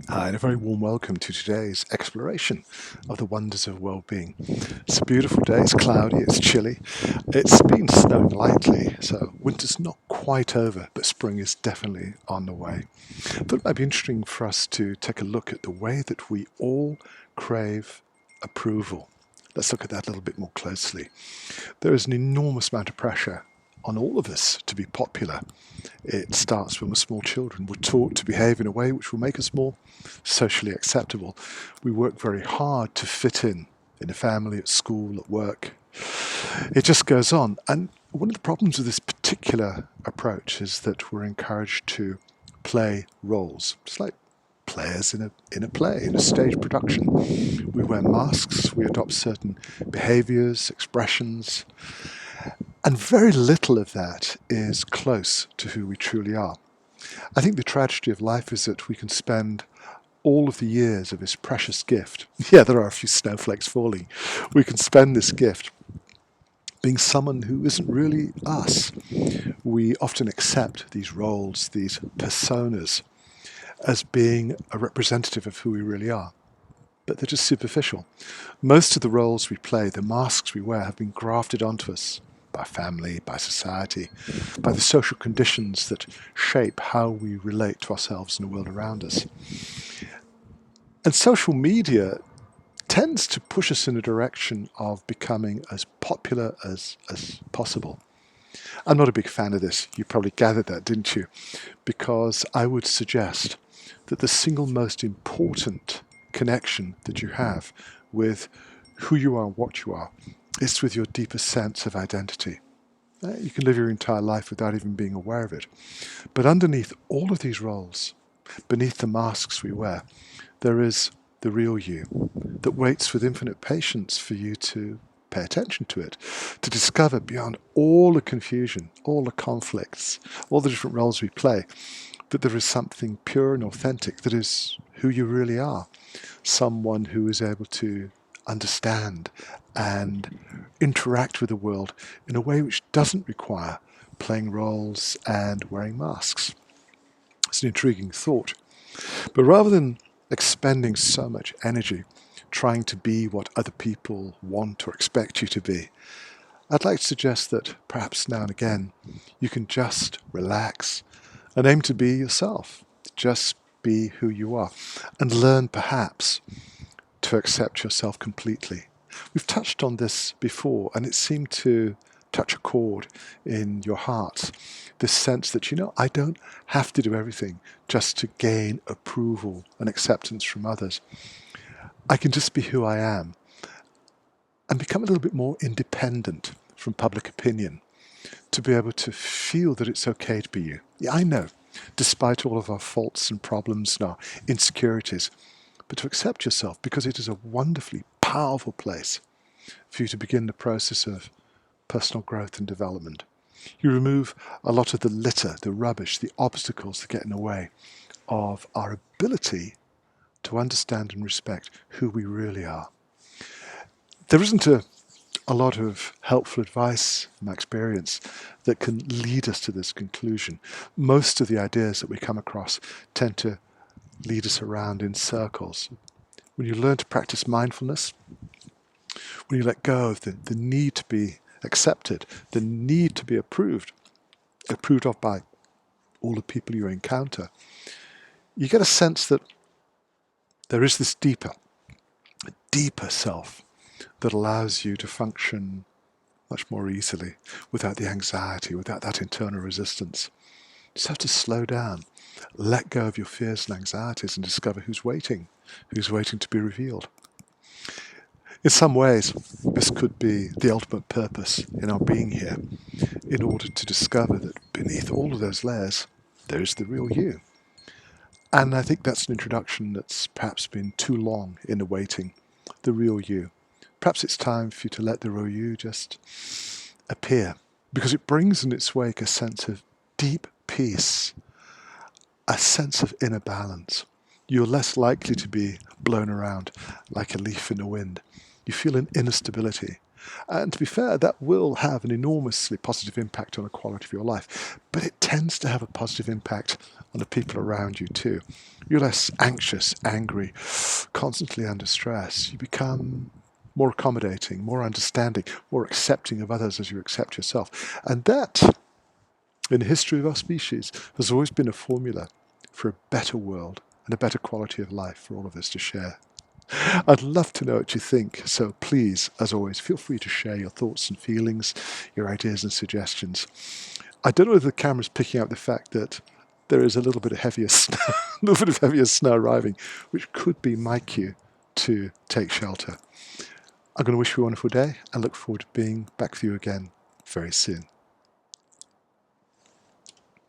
Hi, and a very warm welcome to today's exploration of the wonders of well-being. It's a beautiful day, it's cloudy, it's chilly, it's been snowing lightly, so winter's not quite over, but spring is definitely on the way. But it might be interesting for us to take a look at the way that we all crave approval. Let's look at that a little bit more closely. There is an enormous amount of pressure on all of us to be popular. It starts when we're small children. We're taught to behave in a way which will make us more socially acceptable. We work very hard to fit in a family, at school, at work. It just goes on. And one of the problems with this particular approach is that we're encouraged to play roles. It's like players in a play, in a stage production. We wear masks, we adopt certain behaviors, expressions, and very little of that is close to who we truly are. I think the tragedy of life is that we can spend all of the years of this precious gift. Yeah, there are a few snowflakes falling. We can spend this gift being someone who isn't really us. We often accept these roles, these personas, as being a representative of who we really are. But they're just superficial. Most of the roles we play, the masks we wear, have been grafted onto us by family, by society, by the social conditions that shape how we relate to ourselves and the world around us. And social media tends to push us in a direction of becoming as popular as possible. I'm not a big fan of this. You probably gathered that, didn't you? Because I would suggest that the single most important connection that you have with who you are and what you are is with your deepest sense of identity. You can live your entire life without even being aware of it. But underneath all of these roles, beneath the masks we wear, there is the real you that waits with infinite patience for you to pay attention to it, to discover beyond all the confusion, all the conflicts, all the different roles we play, that there is something pure and authentic that is who you really are. Someone who is able to understand and interact with the world in a way which doesn't require playing roles and wearing masks. It's an intriguing thought. But rather than expending so much energy trying to be what other people want or expect you to be, I'd like to suggest that perhaps now and again you can just relax and aim to be yourself. Just be who you are and learn perhaps to accept yourself completely. We've touched on this before and it seemed to touch a chord in your hearts. This sense that, I don't have to do everything just to gain approval and acceptance from others. I can just be who I am and become a little bit more independent from public opinion to be able to feel that it's okay to be you. Yeah, I know, despite all of our faults and problems and our insecurities, but to accept yourself because it is a wonderfully powerful place for you to begin the process of personal growth and development. You remove a lot of the litter, the rubbish, the obstacles that get in the way of our ability to understand and respect who we really are. There isn't a lot of helpful advice in my experience that can lead us to this conclusion. Most of the ideas that we come across tend to lead us around in circles. When you learn to practice mindfulness, when you let go of the need to be accepted, the need to be approved of by all the people you encounter, you get a sense that there is this deeper self that allows you to function much more easily without the anxiety, without that internal resistance. You just have to slow down, let go of your fears and anxieties and discover who's waiting to be revealed. In some ways, this could be the ultimate purpose in our being here, in order to discover that beneath all of those layers, there is the real you. And I think that's an introduction that's perhaps been too long in the waiting, the real you. Perhaps it's time for you to let the real you just appear, because it brings in its wake a sense of deep peace, a sense of inner balance. You're less likely to be blown around like a leaf in the wind. You feel an inner stability. And to be fair, that will have an enormously positive impact on the quality of your life, but it tends to have a positive impact on the people around you too. You're less anxious, angry, constantly under stress. You become more accommodating, more understanding, more accepting of others as you accept yourself. And that, in the history of our species, has always been a formula for a better world and a better quality of life for all of us to share. I'd love to know what you think, so please, as always, feel free to share your thoughts and feelings, your ideas and suggestions. I don't know if the camera's picking up the fact that there is a little bit of heavier snow, a little bit of heavier snow arriving, which could be my cue to take shelter. I'm going to wish you a wonderful day and look forward to being back with you again very soon.